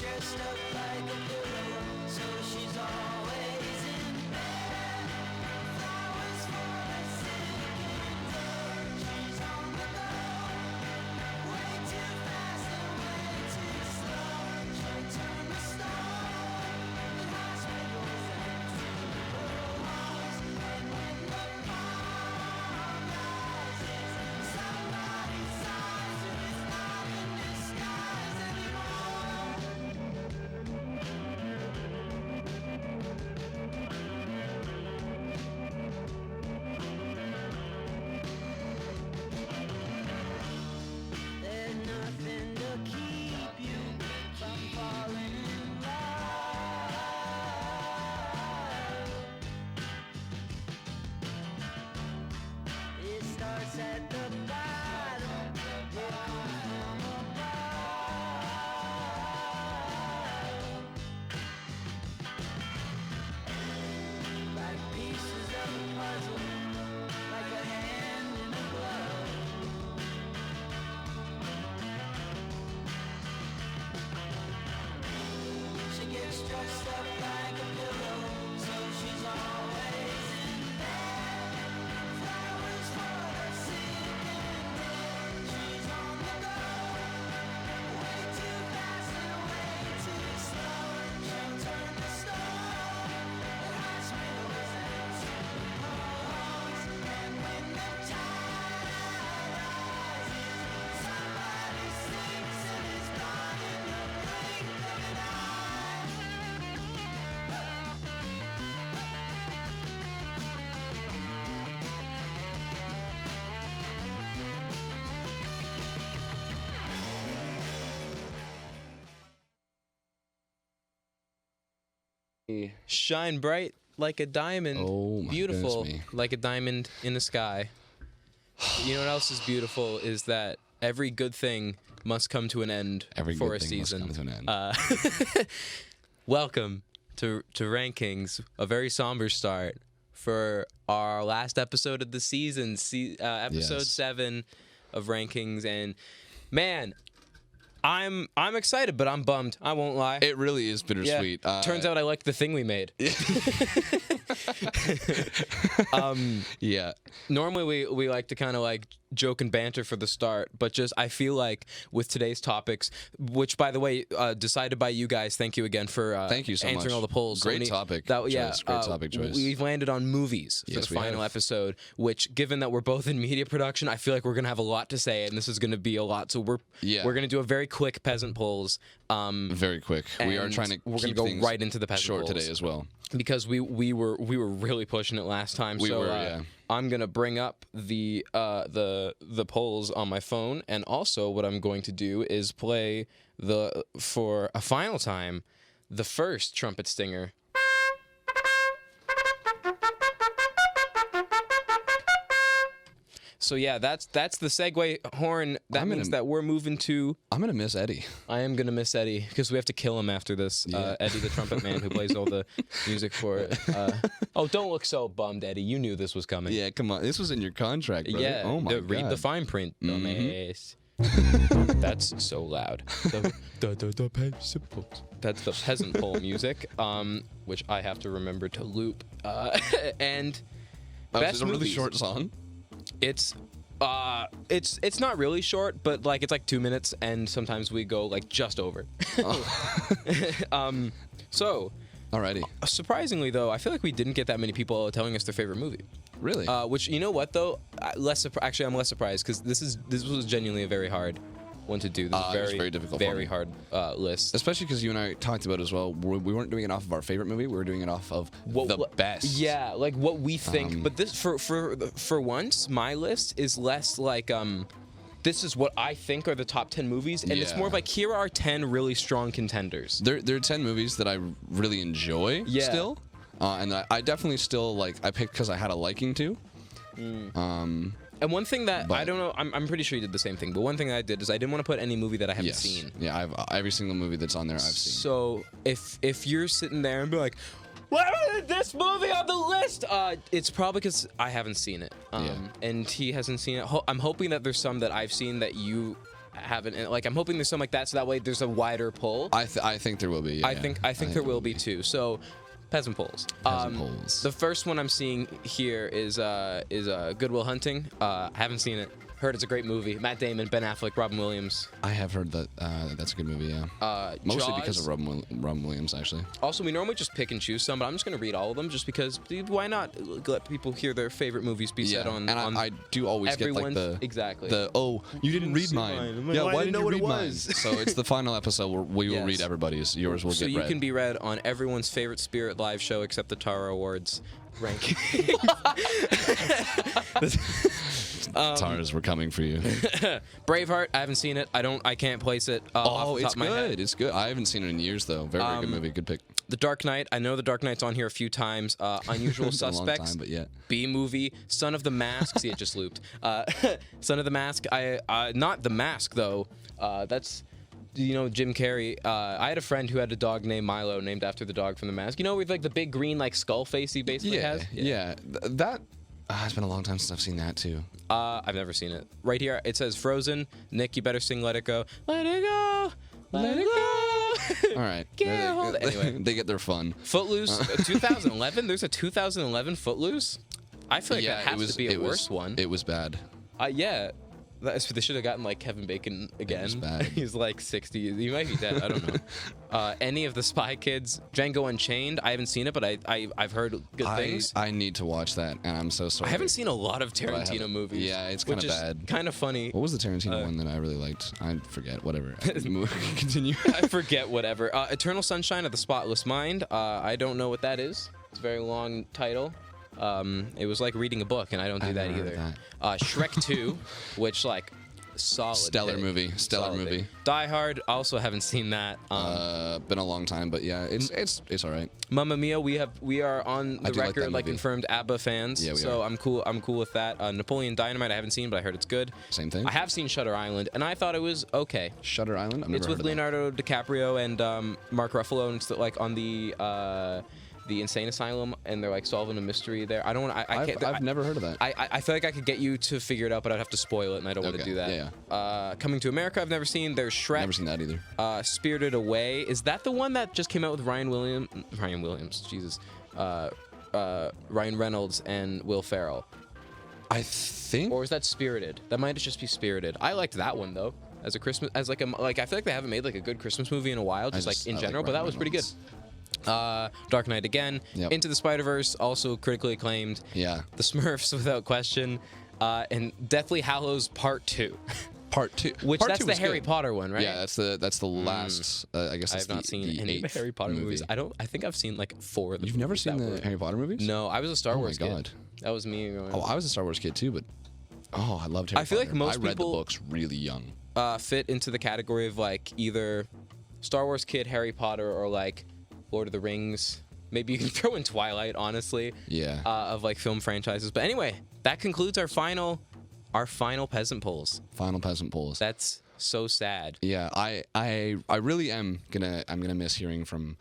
Dressed up like a pillow, so she's always in bed. Flowers for the sick and dead. She's on the go, way too fast and way too slow. She'll turn the stone in hospitals and funeral homes. And when the bomb rises, somebody sighs and it's not in disguise anymore. There's nothing to keep you from falling in love. It starts at the bottom, it comes from above. Like pieces of a puzzle, like a hand in a glove. She gets dressed up like a pillow, so she's always in bed. Flowers for the sick and dead. She's on the go, way too fast and way too slow. She'll turn the stone at hospitals and funeral homes. And when the tide rises, somebody sinks and is gone in the blink of an eye. Shine bright like a diamond. Oh, my beautiful goodness me. like a diamond in the sky. You know what else is beautiful is that every good thing must come to an end Every for good a thing must season. come to an end. Welcome to Rankings, a very somber start for our last episode of the season, episode Yes. 7 of Rankings, and man, I'm excited, but I'm bummed. I won't lie. It really is bittersweet. Turns out I like the thing we made. Yeah. Normally we like to kind of like joke and banter for the start, but just I feel like with today's topics, which by the way decided by you guys, thank you again for Thank you so answering much. all the polls. Great topic choice. Great topic choice. We've landed on movies for Yes, the we final have. episode, which given that we're both in media production, I feel like we're gonna have a lot to say, and this is gonna be a lot. So we're gonna do a very quick peasant polls. Very quick. We are and trying to we're gonna keep go things right into the peasant short polls today as well. because we were really pushing it last time. We so were, yeah. I'm gonna bring up the polls on my phone, and also what I'm going to do is play for a final time the first trumpet stinger. So yeah, that's the segue horn. That means that we're moving to. I'm gonna miss Eddie. I am gonna miss Eddie because we have to kill him after this. Eddie, the trumpet man who plays all the music for it. Oh, don't look so bummed, Eddie. You knew this was coming. Yeah, come on. This was in your contract, bro. Yeah. Oh my God. Read the fine print, dumbass. That's so loud. The peasant. That's the peasant pole music, which I have to remember to loop. And best it's a really movies. short song. It's not really short, but like it's like 2 minutes, and sometimes we go like just over. So. Alrighty. Surprisingly, though, I feel like we didn't get that many people telling us their favorite movie. Really? Which, you know what, though? Actually, I'm less surprised because this was genuinely a very hard one to do. This is very difficult. Very hard list. Especially because you and I talked about it as well. We weren't doing it off of our favorite movie. We were doing it off of the best. Yeah, like what we think. But this, for once, my list is less like this is what I think are the top 10 movies, and it's more like here are 10 really strong contenders. There are 10 movies that I really enjoy still, and I definitely still like. I picked because I had a liking to. And one thing that I don't know, I'm pretty sure you did the same thing. But one thing that I did is I didn't want to put any movie that I haven't seen. Yeah, I've every single movie that's on there I've seen. So if you're sitting there and be like, why is this movie on the list? It's probably because I haven't seen it, and he hasn't seen it. I'm hoping that there's some that I've seen that you haven't. And, like I'm hoping there's some like that, so that way there's a wider pull. I think there will be. Yeah, I think there will be too. So. Peasant Poles. The first one I'm seeing here is Good Will Hunting. I haven't seen it. Heard it's a great movie. Matt Damon, Ben Affleck, Robin Williams. I have heard that that's a good movie. Yeah. Mostly Jaws. because of Robin Williams, actually. Also, we normally just pick and choose some, but I'm just gonna read all of them just because. Why not let people hear their favorite movies be said on? And I do always get like the you didn't read mine. Like, yeah, why didn't you read what it mine? was? So it's the final episode where we will read everybody's. Yours will so get you read. can be read on everyone's favorite Spirit live show except the Tara Awards ranking. Tars, we're coming for you. Braveheart, I haven't seen it. I can't place it. Off the top it's of my head. good. It's good. I haven't seen it in years though. Very good movie. Good pick. The Dark Knight. I know The Dark Knight's on here a few times. Unusual It's been a long Suspects. time, but yeah. B movie. Son of the Mask. See, it just looped. Son of the Mask. Not The Mask though. That's. Jim Carrey. I had a friend who had a dog named Milo, named after the dog from The Mask. You know, with like the big green like skull face he basically has. Yeah. That. It's been a long time since I've seen that too. I've never seen it. Right here it says Frozen. Nick, you better sing "Let It Go." Let it go. Let it go. All right. Anyway, they get their fun. Footloose, 2011. There's a 2011 Footloose. I feel like that has to be a worse one. It was bad. Yeah. They should have gotten like Kevin Bacon again. It was bad. He's like 60. He might be dead. I don't know. Any of the Spy Kids, Django Unchained. I haven't seen it, but I've heard good things. I need to watch that, and I'm so sorry. I haven't seen a lot of Tarantino movies. Yeah, it's kind of bad. Kind of funny. What was the Tarantino one that I really liked? I forget. Whatever. Continue. I forget. Whatever. Eternal Sunshine of the Spotless Mind. I don't know what that is. It's a very long title. It was like reading a book, and I don't do that either. Shrek 2, which like solid stellar pick. movie. Stellar movie. Pick. Die Hard. Also haven't seen that. Been a long time, but yeah, it's all right. Mamma Mia. We are on the record like movie. Confirmed ABBA fans. Yeah, we so are. I'm cool with that. Napoleon Dynamite. I haven't seen, but I heard it's good. Same thing. I have seen Shutter Island, and I thought it was okay. Shutter Island. It's with Leonardo DiCaprio and Mark Ruffalo, and it's like on the insane asylum, and they're like solving a mystery there. I don't want. I've never heard of that. I feel like I could get you to figure it out, but I'd have to spoil it, and I don't want to do that. Yeah. Coming to America, I've never seen. There's Shrek. Never seen that either. Spirited Away. Is that the one that just came out with Ryan Williams? Jesus. Ryan Reynolds and Will Ferrell. I think. Or is that Spirited? That might just be Spirited. I liked that one though. As a Christmas, I feel like they haven't made like a good Christmas movie in a while, just like in general. But that was pretty good. Dark Knight again. Yep. Into the Spider-Verse, also critically acclaimed. Yeah. The Smurfs, without question. And Deathly Hallows Part 2. Part 2. Which Part that's 2 the was Harry good. Potter one, right? Yeah, that's the last. I guess I that's have not seen any of the 8th Harry Potter movie. movies. I think I've seen like 4 of them. You've never seen the Harry Potter movies? No, I was a Star Wars my kid. God. That was me. Oh, I was a Star Wars kid too, but I loved Harry Potter. I feel like most I read people the books really young. Fit into the category of like either Star Wars kid, Harry Potter, or like Lord of the Rings. Maybe you can throw in Twilight, honestly. Yeah. Of like film franchises. But anyway, that concludes our final our final peasant polls. Final peasant polls. That's so sad. Yeah, I really am gonna miss hearing from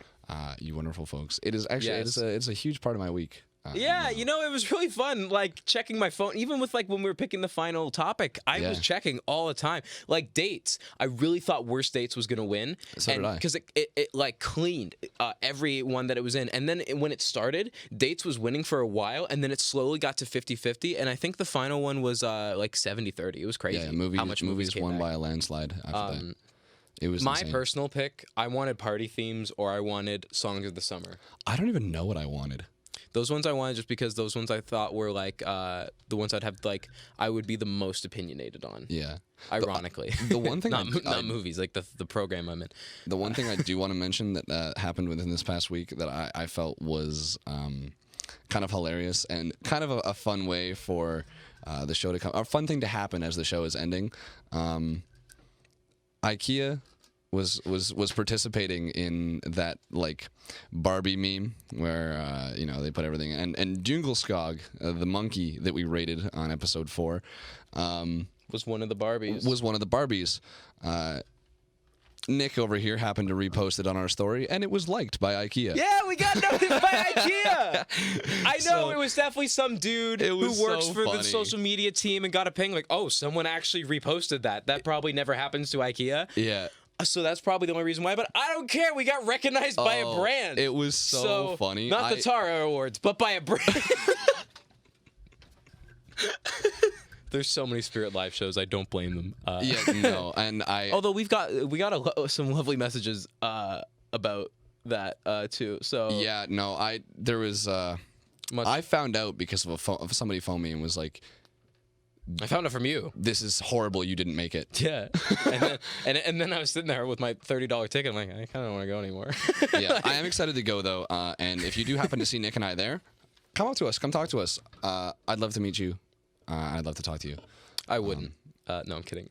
you wonderful folks. It is actually it's a huge part of my week. Yeah, you know, it was really fun, like, checking my phone. Even with, like, when we were picking the final topic, I was checking all the time. Like, dates. I really thought Worst Dates was going to win. So did I. Because it, like, cleaned every one that it was in. And then when it started, Dates was winning for a while, and then it slowly got to 50-50. And I think the final one was, like, 70-30. It was crazy. Yeah, how much movies came won back. by a landslide after that. It was My insane. personal pick, I wanted party themes or I wanted songs of the summer. I don't even know what I wanted. Those ones I wanted just because those ones I thought were like the ones I'd have like I would be the most opinionated on. Yeah. Ironically, The one thing not I movies like the program I'm in. The one thing I do want to mention that happened within this past week that I felt was kind of hilarious and kind of a fun way for the show to come, a fun thing to happen as the show is ending. IKEA was participating in that like Barbie meme where you know they put everything and Jungleskog, the monkey that we rated on episode 4, Was one of the Barbies. was one of the Barbies. Nick over here happened to repost it on our story, and it was liked by IKEA. Yeah, we got noticed by IKEA. I know So- it was definitely some dude who was works so for the funny. social media team and got a ping like, oh, someone actually reposted that. That probably never happens to IKEA. Yeah. So that's probably the only reason why. But I don't care. We got recognized by a brand. It was so funny. Not the Tara Awards, but by a brand. There's so many Spirit Live shows. I don't blame them. Yeah, no, and Although we got some lovely messages about that too. So yeah, no, there was much, I found out because of somebody phoned me and was like, I found it from you. "This is horrible. You didn't make it." Yeah, and then I was sitting there with my $30 ticket. I'm like, I kind of don't want to go anymore. Yeah, I am excited to go though, and if you do happen to see Nick and I there, come up to us. Come talk to us. I'd love to meet you. I'd love to talk to you. I wouldn't. No, I'm kidding.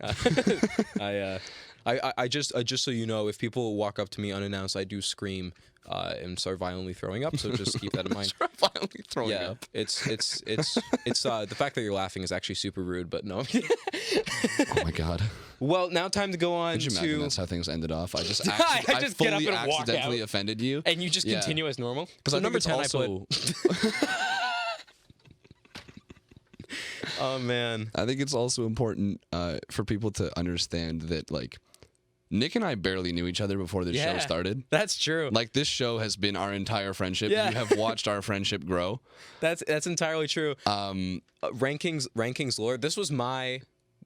I just so you know, if people walk up to me unannounced, I do scream and start violently throwing up. So just keep that in mind. Violently throwing Yeah, up. it's the fact that you're laughing is actually super rude, but no. Oh my god. Well, now time to go on Could you imagine to that's how things ended off? I just I just get up fully and walk accidentally out. offended you. and you just Yeah. continue as normal. Because So I think number it's 10, also, I put. Oh man. I think it's also important for people to understand that like Nick and I barely knew each other before this show started. That's true. Like this show has been our entire friendship. Yeah. You have watched our friendship grow. That's entirely true. Rankings Lord. This was my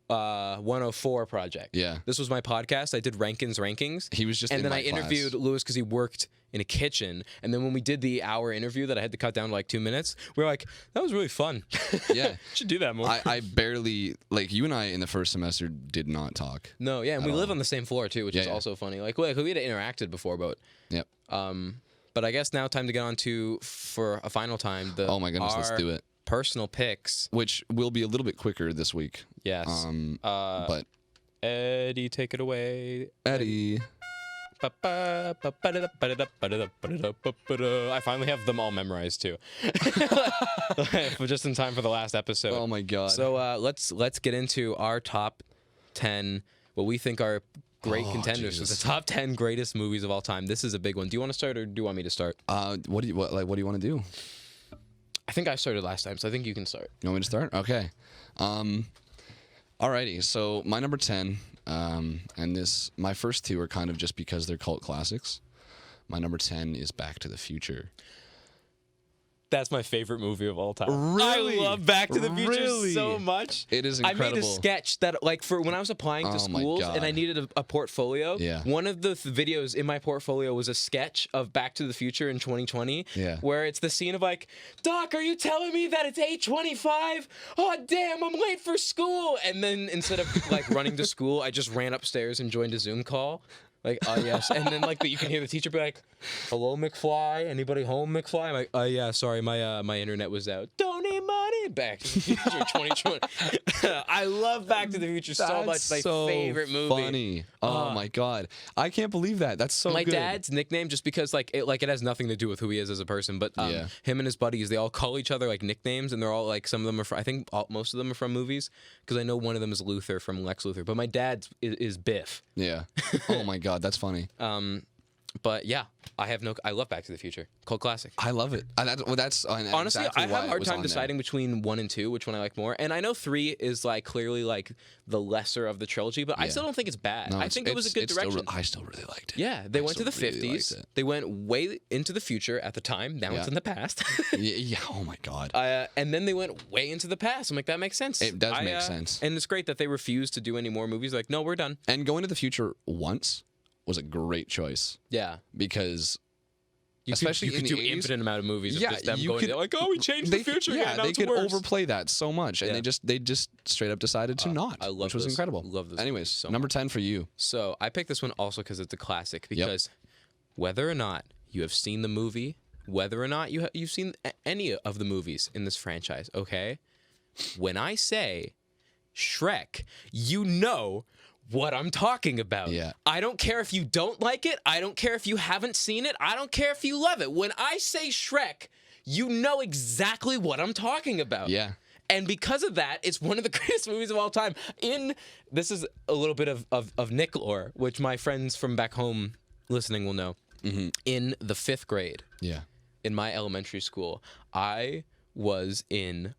104 project. Yeah. This was my podcast. I did Rankings. He was just and in then my I interviewed class. Lewis because he worked in a kitchen. And then when we did the hour interview that I had to cut down to like 2 minutes, we were like, that was really fun. Yeah. Should do that more. I barely like you and I in the first semester did not talk. No, yeah, and we live on the same floor too, which is Yeah. also funny. Like we had interacted before, but Yep. but I guess now time to get on to for a final time the Oh my goodness, let's our do it. personal picks. Which will be a little bit quicker this week. Yes. But Eddie, take it away. Eddie. I finally have them all memorized too. Just in time for the last episode. Oh my god. So let's get into our top 10, what we think are great contenders for Jesus. the top 10 greatest movies of all time. This is a big one. Do you want to start or do you want me to start? what do you want to do? I think I started last time, so I think you can start. You want me to start? Okay. Alrighty. So my number 10, and my first two are kind of just because they're cult classics. My number 10 is Back to the Future. That's my favorite movie of all time. Really? I love Back to the Future Really? so much. It is I incredible. made a sketch that, like, for when I was applying to Oh my schools God. and I needed a portfolio. Yeah. One of the videos in my portfolio was a sketch of Back to the Future in 2020. Yeah. Where it's the scene of like, Doc, are you telling me that it's 8:25? Oh damn, I'm late for school. And then instead of like running to school, I just ran upstairs and joined a Zoom call. Like, yes. And then, like, you can hear the teacher be like, hello, McFly? Anybody home, McFly? I'm like, yeah, sorry, my internet was out. Don't need money. Back to the Future 2020. I love Back to the Future so much. My favorite movie. Funny. Oh, my God. I can't believe that. That's so my good. dad's nickname, just because, like, it has nothing to do with who he is as a person, but Yeah. him and his buddies, they all call each other, like, nicknames, and they're all, like, some of them are from, I think most of them are from movies, because I know one of them is Luthor from Lex Luthor, but my dad's is Biff. Yeah. Oh, my God. That's funny. But yeah, I love Back to the Future. Cult classic. I love it. That's Honestly, exactly I have why a it hard was time on deciding between 1 and 2, which one I like more. And I know 3 is like clearly like the lesser of the trilogy, but I Yeah. still don't think it's bad. No, I think it was a good direction. I still really liked it. Yeah, they I went to the still really 50s. liked it. They went way into the future at the time. Now it's Yeah. in the past. Yeah. Oh my God. And then they went way into the past. I'm like, that makes sense. It does make sense. And it's great that they refuse to do any more movies. Like, no, we're done. And going to the future once was a great choice Yeah. because You especially could in do the 80s, infinite amount of movies of yeah, just them you going, could- like, oh, we changed the future yeah, again. Now they it's could worse. overplay that so much, and Yeah. they just straight up decided to not, I love which was those- incredible. love those Anyways, so number 10 for you. So I picked this one also because it's a classic. Because whether or not you have seen the movie, whether or not you've seen any of the movies in this franchise, okay? When I say Shrek, you know what I'm talking about. Yeah. I don't care if you don't like it. I don't care if you haven't seen it. I don't care if you love it. When I say Shrek, you know exactly what I'm talking about. Yeah. And because of that, it's one of the greatest movies of all time. This is a little bit of Nick lore, which my friends from back home listening will know. Mm-hmm. In the 5th grade, Yeah. in my elementary school, I was in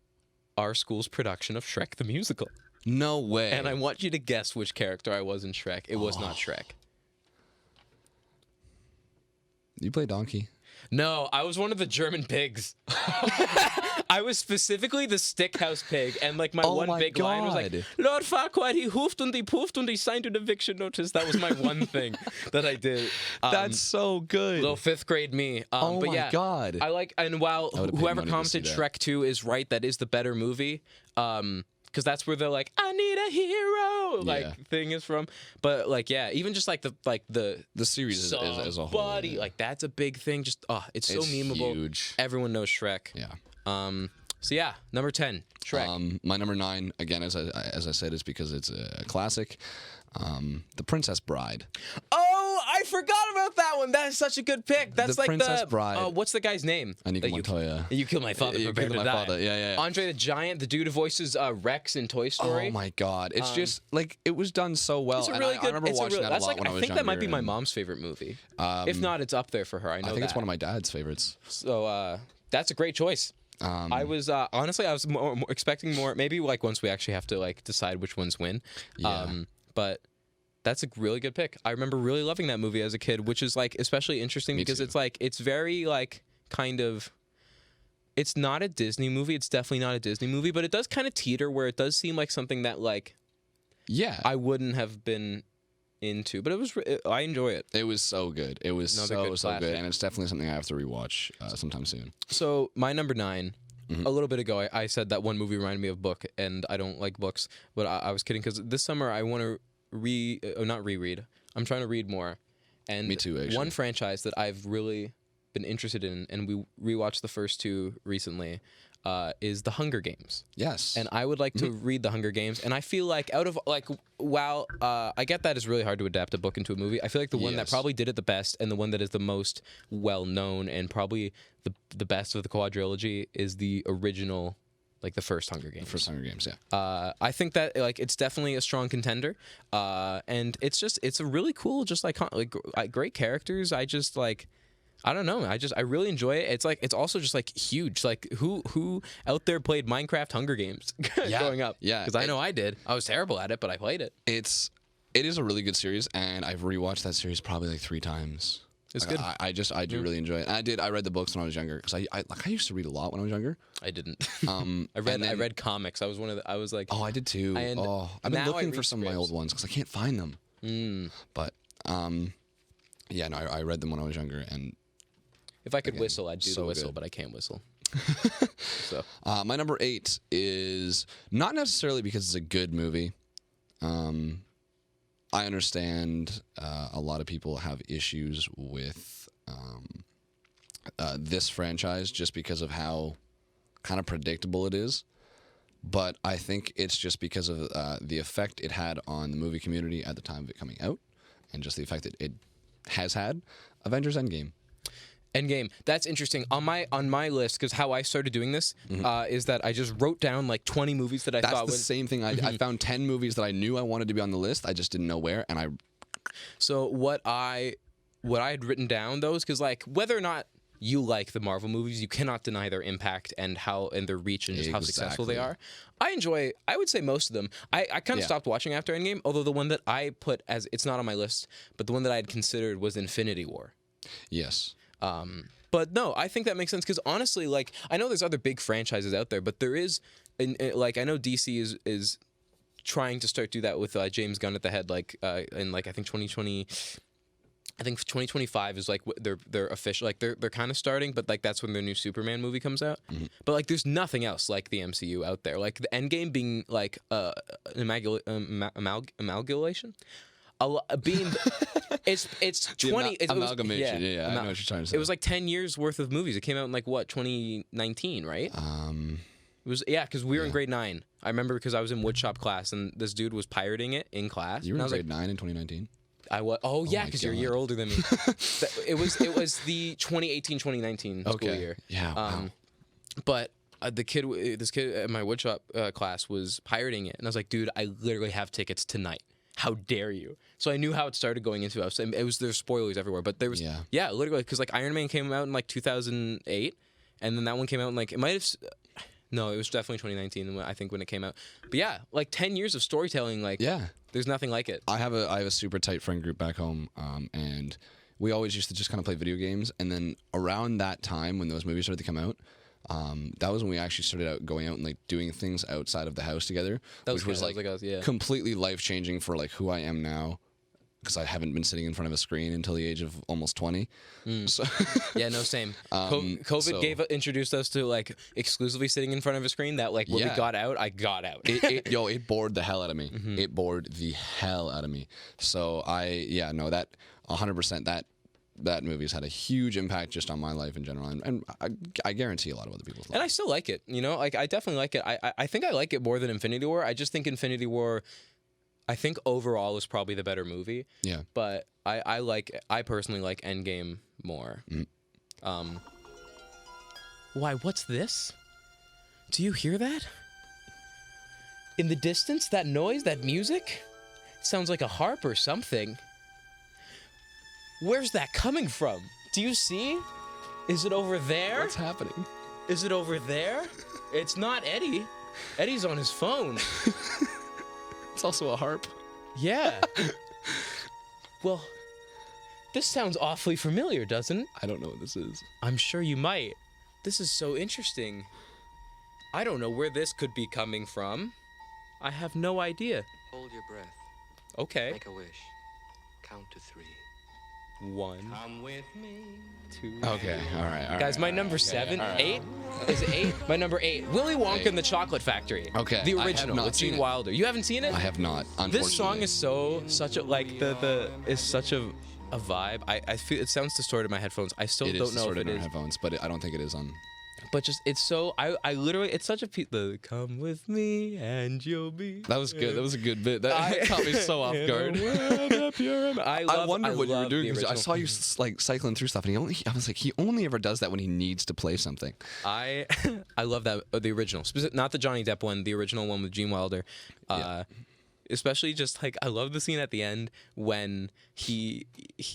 our school's production of Shrek the Musical. No way. And I want you to guess which character I was in Shrek. It was not Shrek. You play Donkey. No, I was one of the German pigs. I was specifically the Stickhouse pig, and like my Oh one my big line was like, God. Lord Farquaad, he hoofed and he poofed and he signed an eviction notice. That was my one thing that I did. That's so good. Little 5th grade me. Oh but my yeah, God. I like, and while would've paid whoever money to see commented that. Shrek 2 is right, that is the better movie. Because that's where the like, I need a hero like Yeah. thing is from. But like, yeah, even just like the the series as a whole. Somebody, Yeah. like that's a big thing. Just it's so It's memeable. huge. Everyone knows Shrek. Yeah. So yeah, number 10, Shrek. My number 9, again, as I said, is because it's a classic. The Princess Bride. Oh, I forgot about that one. That is such a good pick. That's The like Princess the Bride. what's the guy's name? Inigo That Montoya. You killed my father. You Prepare killed to my die. father. Yeah. Andre the Giant, the dude who voices Rex in Toy Story. Oh my God! It's just like it was done so well. It's a and really I good. remember It's a watching really, that that's a lot like when I I was think that might younger, be my and mom's favorite movie. If not, it's up there for her. I know I think that. it's one of my dad's favorites. So that's a great choice. I was honestly I was more expecting more. Maybe like once we actually have to like decide which ones win. Yeah. But that's a really good pick. I remember really loving that movie as a kid, which is like especially interesting Me because too. it's like it's very like kind of. It's not a Disney movie. It's definitely not a Disney movie, but it does kind of teeter where it does seem like something that like Yeah. I wouldn't have been into, but I enjoy it. It was so good. It was Another good so good, classic. and it's definitely something I have to rewatch sometime soon. So my number 9, Mm-hmm. a little bit ago, I said that one movie reminded me of book, and I don't like books, but I was kidding because this summer I want to not reread. I'm trying to read more, and Me too, actually. one franchise that I've really been interested in, and we rewatched the first 2 recently, is The Hunger Games. Yes. And I would like to Mm-hmm. read The Hunger Games. And I feel like while I get that it's really hard to adapt a book into a movie, I feel like the one that Yes. probably did it the best and the one that is the most well known and probably the best of the quadrilogy is the original, like the first Hunger Games. First Hunger Games, yeah. I think that like it's definitely a strong contender, and it's a really cool, just like great characters. I don't know. I really enjoy it. It's also just like huge. Like who out there played Minecraft Hunger Games growing up? Yeah. because I know I did. I was terrible at it, but I played it. It is a really good series, and I've rewatched that series probably like 3 times. It's Like, good. I do really enjoy it. And I read the books when I was younger because I used to read a lot when I was younger. I didn't. And I then- read comics. I was one of the. I was like. Oh, I did too. And I've been now I looking for read some of my scripts. old ones because I can't find them. But yeah, no, I read them when I was younger, and If I could whistle, I'd do so the whistle, good. but I can't whistle. So my number 8 is not necessarily because it's a good movie, I understand a lot of people have issues with this franchise just because of how kind of predictable it is. But I think it's just because of the effect it had on the movie community at the time of it coming out, and just the effect that it has had. Avengers Endgame. Endgame. That's interesting. On my list, because how I started doing this is that I just wrote down like 20 movies that I That's thought the would. same thing. I found 10 movies that I knew I wanted to be on the list. I just didn't know where, and I. So what I had written down those, because like whether or not you like the Marvel movies, you cannot deny their impact and their reach and just how successful they are. I would say most of them. I kind of stopped watching after Endgame, although the one that I put as, it's not on my list, but the one that I had considered was Infinity War. Yes. But no, I think that makes sense because honestly, like I know there's other big franchises out there, but there is, like I know DC is trying to start do that with James Gunn at the head, like in like I think 2020. I think 2025 is like their official, like they're kind of starting, but like that's when their new Superman movie comes out. But like there's nothing else like the MCU out there. Like the Endgame being like an amalgamation. Being it's 20 amalgamation. Yeah, I know what you're trying to say. It was like 10 years worth of movies. It came out in like what 2019, right? It was because we were in grade 9. I remember because I was in woodshop class and this dude was pirating it in class. You were in in grade 9 in 2019. I was. Oh yeah, because you're a year older than me. It was the 2018-2019 school year. Yeah. Wow. But this kid at my woodshop class was pirating it, and I was like, dude, I literally have tickets tonight. How dare you? So I knew how it started going into it. There's spoilers everywhere, but there was literally because like Iron Man came out in like 2008, and then that one came out in like it might have. No, it was definitely 2019. I think when it came out. But yeah, like 10 years of storytelling. Like there's nothing like it. I have a super tight friend group back home, and we always used to just kind of play video games. And then around that time when those movies started to come out, that was when we actually started going out and like doing things outside of the house together, which was like completely life changing for like who I am now. Because I haven't been sitting in front of a screen until the age of almost 20. So yeah, no, same. COVID introduced us to like exclusively sitting in front of a screen. That like when we got out, I got out. It bored the hell out of me. It bored the hell out of me. So that 100% that movie's had a huge impact just on my life in general, and I guarantee a lot of other people's lives. And I still like it. You know, like I definitely like it. I think I like it more than Infinity War. I just think Infinity War. I think overall is probably the better movie. Yeah. But I personally like Endgame more. Why, what's this? Do you hear that? In the distance, that noise, that music? It sounds like a harp or something. Where's that coming from? Do you see? Is it over there? What's happening? Is it over there? It's not Eddie. Eddie's on his phone. It's also a harp. Yeah. Well, this sounds awfully familiar, doesn't it? I don't know what this is. I'm sure you might. This is so interesting. I don't know where this could be coming from. I have no idea. Hold your breath. Okay. Make a wish. Count to 3. 1. Come with me. 2. Okay, all right. Guys, my number 7, 8. Is it 8? My number 8. Willy Wonka and the Chocolate Factory. Okay. The original with Gene Wilder. You haven't seen it? I have not. Unfortunately. This song is such a is such a vibe. I feel it sounds distorted in my headphones. I still don't know if it is. Headphones, but I don't think it is on. But just it's so I literally it's such a the come with me and you'll be. That was good. That was a good bit. That caught me so off guard. I wonder what you were doing because I saw you like cycling through stuff, and I was like, he only ever does that when he needs to play something. I love that the original, not the Johnny Depp one, the original one with Gene Wilder. Especially just like I love the scene at the end when he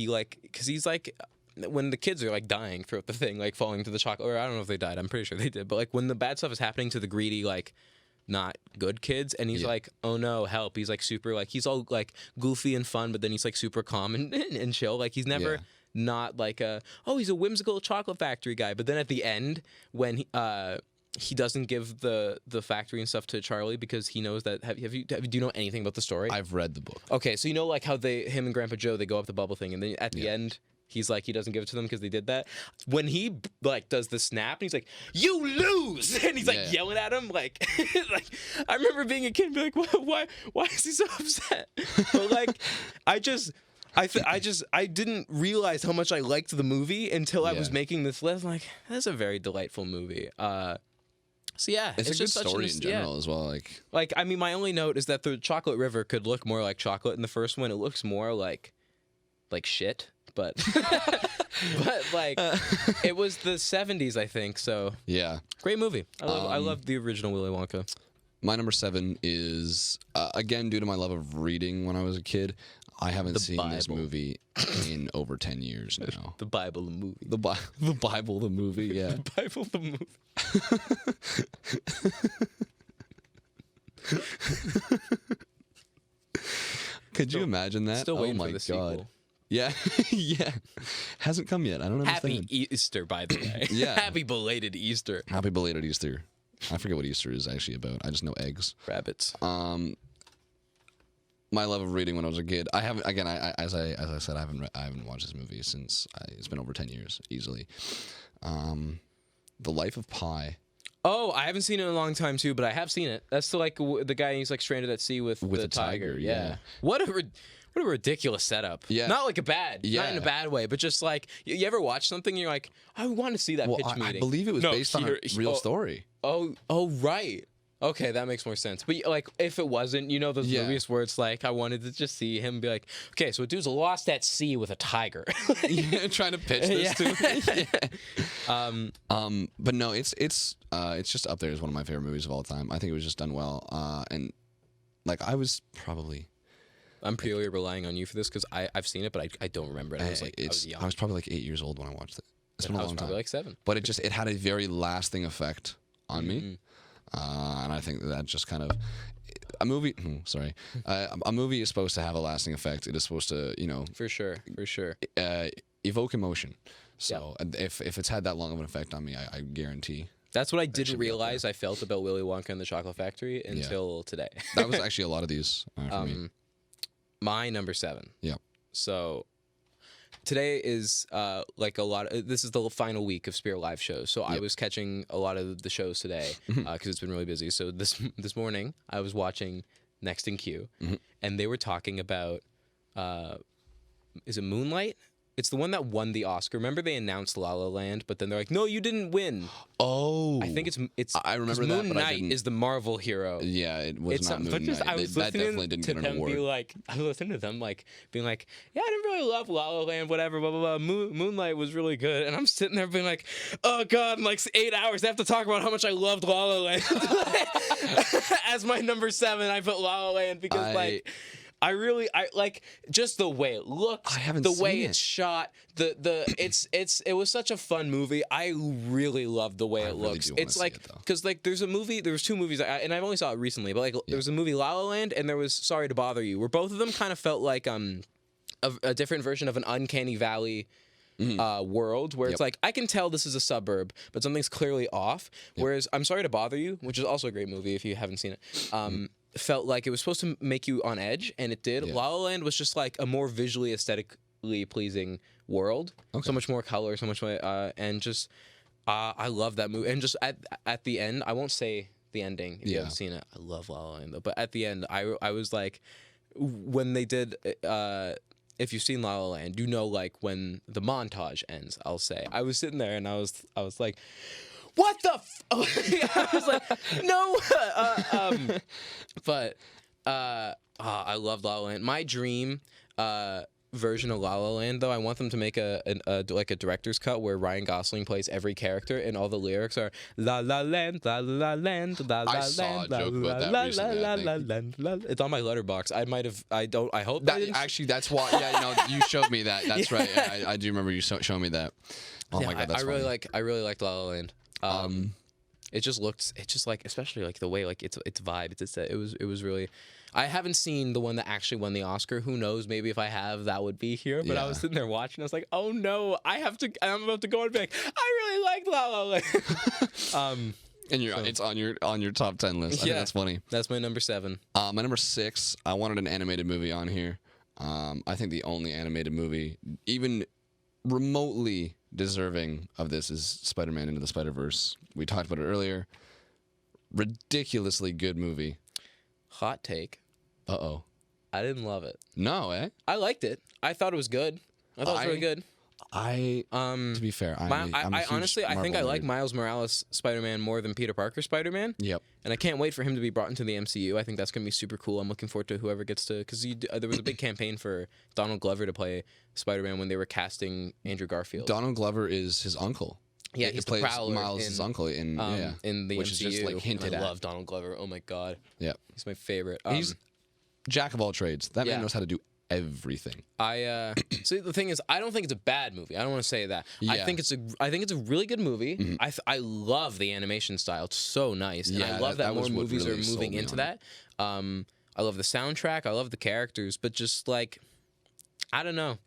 like because he's like. When the kids are like dying throughout the thing, like falling to the chocolate, or I don't know if they died. I'm pretty sure they did. But like when the bad stuff is happening to the greedy, like not good kids, and he's like, "Oh no, help!" He's like super, like he's all like goofy and fun, but then he's like super calm and chill. Like he's never not like he's a whimsical chocolate factory guy. But then at the end, when he doesn't give the factory and stuff to Charlie because he knows that. Do you know anything about the story? I've read the book. Okay, so you know like how him and Grandpa Joe they go up the bubble thing, and then at the end. he's like, he doesn't give it to them because they did that. When he like does the snap and he's like, "You lose," and he's like Yeah. yelling at him, like, like I remember being a kid and be like, why is he so upset? But like, I didn't realize how much I liked the movie until I was Yeah. making this list. I'm like, that's a very delightful movie. So yeah, It's a good just such story an- in general as well. Like, I mean, my only note is that the Chocolate River could look more like chocolate in the first one. It looks more like shit, but but like it was the 70s, I think. So yeah. great movie. I love the original Willy Wonka. My number 7 is again due to my love of reading when I was a kid. I haven't seen this Bible. movie in over 10 years now. The Bible, the movie. The Bible, the movie, yeah. The Bible, the movie. Could you imagine that? Still Oh waiting my for the god. sequel. Yeah, yeah. Hasn't come yet. I don't understand. Happy Easter, by the way. Yeah. Happy belated Easter. Happy belated Easter. I forget what Easter is actually about. I just know eggs. Rabbits. My love of reading when I was a kid. I haven't. Again, as I said, I haven't watched this movie since it's been over 10 years easily. The Life of Pi. Oh, I haven't seen it in a long time too, but I have seen it. That's the like the guy who's like stranded at sea with With the a tiger, Yeah. yeah. What a ridiculous setup. Yeah. Not like a bad. Not in a Yeah. bad way, but just like you ever watch something and you're like, I want to see that Well, pitch I meeting. believe it was No, based on a real story. Oh, right. Okay, that makes more sense. But like, if it wasn't, you know, those Yeah. movies where it's like, I wanted to just see him be like, okay, so a dude's lost at sea with a tiger. Yeah, trying to pitch this Yeah. to. But no, it's just up there as one of my favorite movies of all time. I think it was just done well. And like I was probably I'm purely relying on you for this because I've seen it, but I don't remember it. I was like, I was young. I was probably like 8 years old when I watched it. It's been I a was long probably time. like 7. But it had a very lasting effect on me. And I think that just kind of a movie. A movie is supposed to have a lasting effect. It is supposed to, For sure. evoke emotion. So if it's had that long of an effect on me, I guarantee That's what I didn't should be up realize I felt about Willy Wonka and the Chocolate Factory until today. that was actually a lot of these for me. My number 7. Yep. So today is like a lot. This is the final week of Spirit Live shows, so I was catching a lot of the shows today because it's been really busy. So this morning I was watching Next in Queue, and they were talking about is it Moonlight? It's the one that won the Oscar. Remember they announced La La Land, but then they're like, "No, you didn't win." Oh, I think it's. I remember 'cause that, Moon but I Knight didn't- is the Marvel hero. yeah, it was not but Moon just Knight. I was That listening definitely didn't to get an them award. be like, I listened to them like being like, yeah, I didn't really love La La Land, whatever, blah blah blah. Moonlight was really good, and I'm sitting there being like, oh god, in like 8 hours, they have to talk about how much I loved La La Land. As my number 7, I put La La Land because like. I like just the way it looks. I haven't the way seen it's it. shot. It was such a fun movie. I really love the way it really looks. do wanna It's see like it, though. because like there was 2 movies and I've only saw it recently, but like there was a movie La La Land and there was Sorry to Bother You, where both of them kind of felt like a different version of an Uncanny Valley. World where it's like I can tell this is a suburb, but something's clearly off. Whereas I'm Sorry to Bother You, which is also a great movie if you haven't seen it, felt like it was supposed to make you on edge, and it did. La La Land was just like a more visually aesthetically pleasing world, so much more color, so much more, and just I love that movie. And just at the end, I won't say the ending if you haven't seen it. I love La La Land though, but at the end, I was like, when they did. If you've seen La La Land, you know like when the montage ends. I'll say I was sitting there and I was like, "What the?" I was like, "No," but I love La La Land. My dream version of La La Land, though, I want them to make a director's cut where Ryan Gosling plays every character and all the lyrics are La La Land, La La Land, La La I Land, saw a La joke La about that La recently, La I La think. Land, La. It's on my letterbox. I hope That, actually, that's why. Yeah, you showed me that. That's right. Yeah, I do remember you showing me that. Oh my god, that's I really funny. liked La La Land. It just like, especially like the way like its vibe. It was really. I haven't seen the one that actually won the Oscar. Who knows? Maybe if I have, that would be here. But I was sitting there watching. I was like, oh no, I'm about to go and be like, I really liked La La Land. And it's on your top 10 list. I think that's funny. That's my number 7. My number 6, I wanted an animated movie on here. I think the only animated movie, even remotely deserving of this is Spider-Man Into the Spider-Verse. We talked about it earlier. Ridiculously good movie. Hot take. Uh-oh. I didn't love it. No, eh? I liked it. I thought it was good. I thought it was really good. To be fair, I'm a huge honestly, I think I Marvel like nerd. Miles Morales Spider-Man more than Peter Parker Spider-Man. Yep. And I can't wait for him to be brought into the MCU. I think that's gonna be super cool. I'm looking forward to whoever gets to, because there was a big campaign for Donald Glover to play Spider-Man when they were casting Andrew Garfield. Donald Glover is his uncle. Yeah, He he's the plays Prowler Miles' in, uncle in the which MCU. is just like hinted I at. love Donald Glover. Oh my god, Yep. he's my favorite. He's jack of all trades. That yeah. man knows how to do everything. So the thing is, I don't think it's a bad movie. I don't want to say that. I Yeah. think it's a really good movie. I love the animation style. It's so nice. And Yeah, I love that that more was what movies really are sold moving me into on that. I love the soundtrack. I love the characters, but just like, I don't know.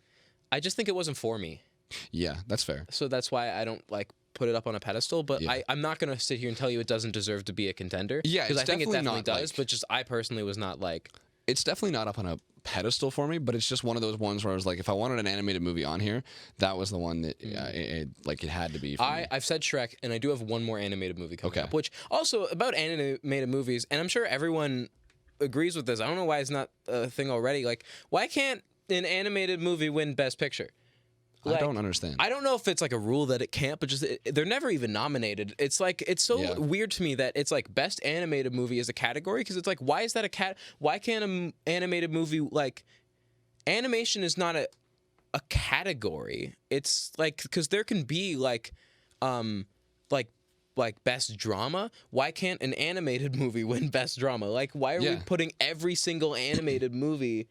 I just think it wasn't for me. Yeah, that's fair. So that's why I don't like put it up on a pedestal. But Yeah. I'm not gonna sit here and tell you it doesn't deserve to be a contender. Yeah, because it's I think it definitely definitely not, does. like- But just I personally was not like. It's definitely not up on a pedestal for me, but it's just one of those ones where I was like, if I wanted an animated movie on here, that was the one that it had to be. For me. I've said Shrek, and I do have one more animated movie coming Okay. up, which also about animated movies, and I'm sure everyone agrees with this. I don't know why it's not a thing already. Like, why can't an animated movie win Best Picture? I don't understand. I don't know if it's like a rule that it can't, but just they're never even nominated. It's like it's so Yeah. weird to me that it's like Best Animated Movie is a category, because it's like, why is that why can't an animated movie, like, animation is not a category. It's like, because there can be like best drama. Why can't an animated movie win best drama? Like, why are we Yeah. putting every single animated movie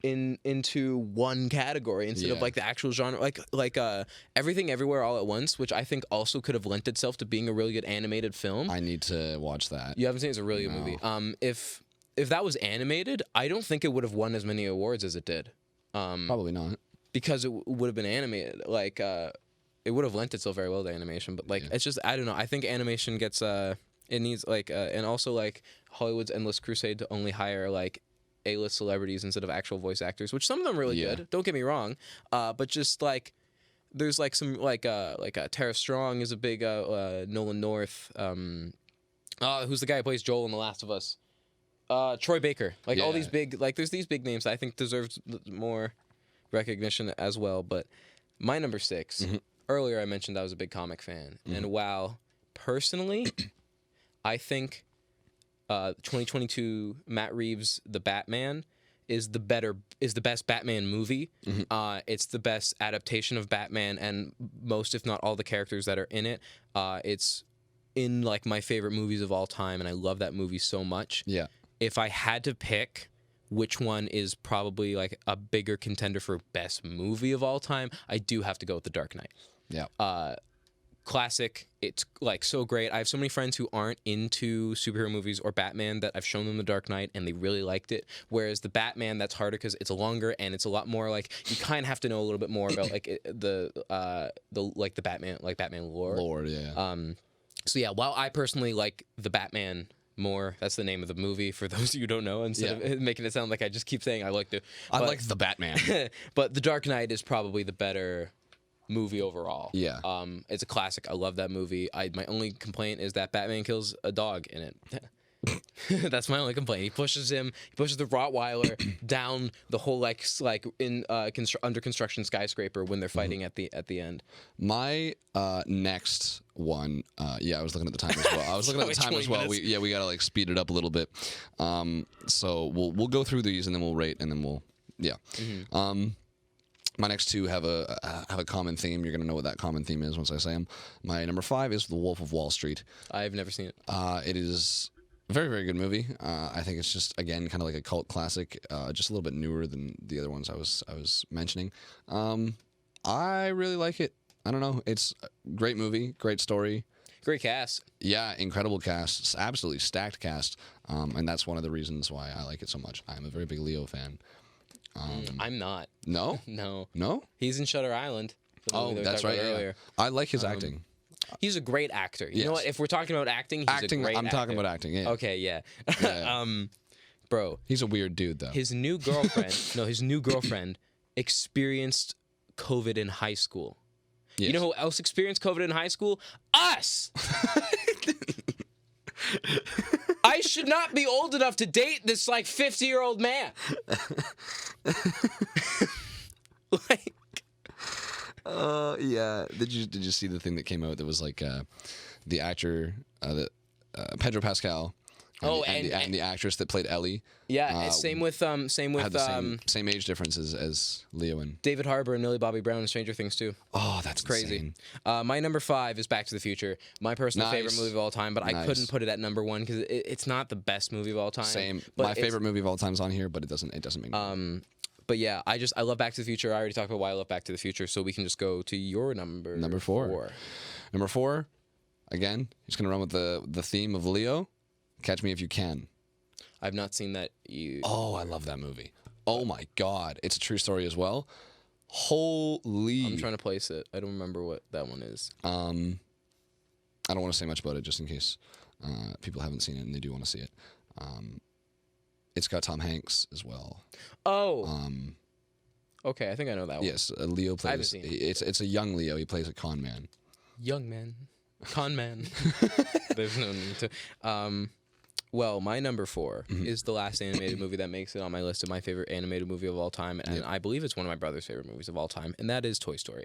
into one category instead of Yeah. like the actual genre, like Everything Everywhere All at Once, which I think also could have lent itself to being a really good animated film. I need to watch that. You haven't seen it? It's a really good movie. If that was animated, I don't think it would have won as many awards as it did. Probably not. Because it would have been animated. Like, it would have lent itself very well to animation. But like, it's just, I don't know. I think animation gets it needs like and also like Hollywood's endless crusade to only hire like A-list celebrities instead of actual voice actors, which some of them are really good. Don't get me wrong. But just like, there's like some like Tara Strong is a big Nolan North. Who's the guy who plays Joel in The Last of Us? Troy Baker. Like all Yeah. these big, like there's these big names that I think deserves more recognition as well. But my number 6, earlier I mentioned I was a big comic fan, and while personally, I think 2022 Matt Reeves' The Batman is the best Batman movie. It's the best adaptation of Batman, and most, if not all, the characters that are in it. It's in like my favorite movies of all time, and I love that movie so much. Yeah. If I had to pick which one is probably like a bigger contender for best movie of all time, I do have to go with The Dark Knight. Yeah. Classic. It's like so great. I have so many friends who aren't into superhero movies or Batman that I've shown them The Dark Knight and they really liked it. Whereas the Batman, that's harder because it's longer and it's a lot more like, you kind of have to know a little bit more about like the Batman, like Batman lore. Lord, yeah. So yeah, while I personally like the Batman more, that's the name of the movie for those of you who don't know, instead of making it sound like I just keep saying I like I like the Batman. but The Dark Knight is probably the better movie overall. Yeah. It's a classic. I love that movie. My only complaint is that Batman kills a dog in it. That's my only complaint. He pushes the Rottweiler down the whole under construction skyscraper when they're fighting at the end. My next one, I was looking at the time as well. I was looking at the Like time 20 as well. minutes. We gotta like speed it up a little bit. So we'll go through these and then we'll rate and then we'll my next two have a common theme. You're gonna know what that common theme is once I say them. My number 5 is The Wolf of Wall Street. I've never seen it. It is a very, very good movie. I think it's just, again, kind of like a cult classic, just a little bit newer than the other ones I was mentioning. I really like it. I don't know. It's a great movie, great story. Great cast. Yeah, incredible cast. It's absolutely stacked cast. And that's one of the reasons why I like it so much. I'm a very big Leo fan. I'm not. No? No. No? He's in Shutter Island. the movie Oh, that we that's talked right. about Yeah. earlier. I like his acting. He's a great actor. You know Yes. what? If we're talking about acting, he's a great I'm actor. talking about acting, yeah. Okay, yeah. Yeah. Bro, He's a weird dude, though. his new girlfriend, his new girlfriend experienced COVID in high school. Yes. You know who else experienced COVID in high school? Us! I should not be old enough to date this, like, 50-year-old man. Like... Yeah. Did you see the thing that came out that was like the actor Pedro Pascal and the actress that played Ellie Yeah, same with had the same age differences as Leo and David Harbour and Millie Bobby Brown in Stranger Things too. oh, that's Crazy. insane. My number 5 is Back to the Future. My personal Nice. favorite movie of all time, but I Nice. couldn't put it at number 1 because it's not the best movie of all time. Same. But My it's- favorite movie of all time is on here, but it doesn't make But yeah, I love Back to the Future. I already talked about why I love Back to the Future, so we can just go to your number 4. Number 4, again, he's gonna run with the theme of Leo. Catch Me If You Can. I've not seen that. Oh, I love that movie. Oh my God, it's a true story as well. Holy! I'm trying to place it. I don't remember what that one is. I don't want to say much about it just in case people haven't seen it and they do want to see it. It's got Tom Hanks as well. Oh. Okay, I think I know that one. Yes, Leo haven't plays. seen it. It's a young Leo. He plays a con man. Young man. Con man. There's no need to. Well, my number 4 is the last animated movie that makes it on my list of my favorite animated movie of all time, and I believe it's one of my brother's favorite movies of all time, and that is Toy Story.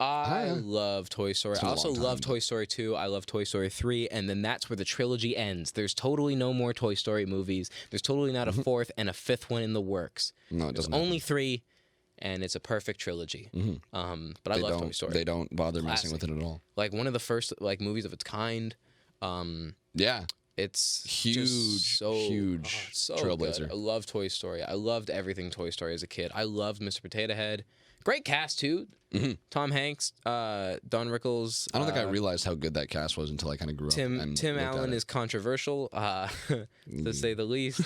I love Toy Story. I been a also long time, love Toy Story 2. I love Toy Story 3, and then that's where the trilogy ends. There's totally no more Toy Story movies. There's totally not a 4th and a 5th one in the works. No, it There's doesn't. only 3, and it's a perfect trilogy. But I love Toy Story. They don't bother messing Classic. with it at all. Like one of the first like movies of its kind. Yeah. It's Huge, just so huge so trailblazer. good. I love Toy Story. I loved everything Toy Story as a kid. I loved Mr. Potato Head. Great cast too. Tom Hanks, Don Rickles. I don't think I realized how good that cast was until I kind of grew up. Tim and Tim looked at Allen it. is controversial, to say the least.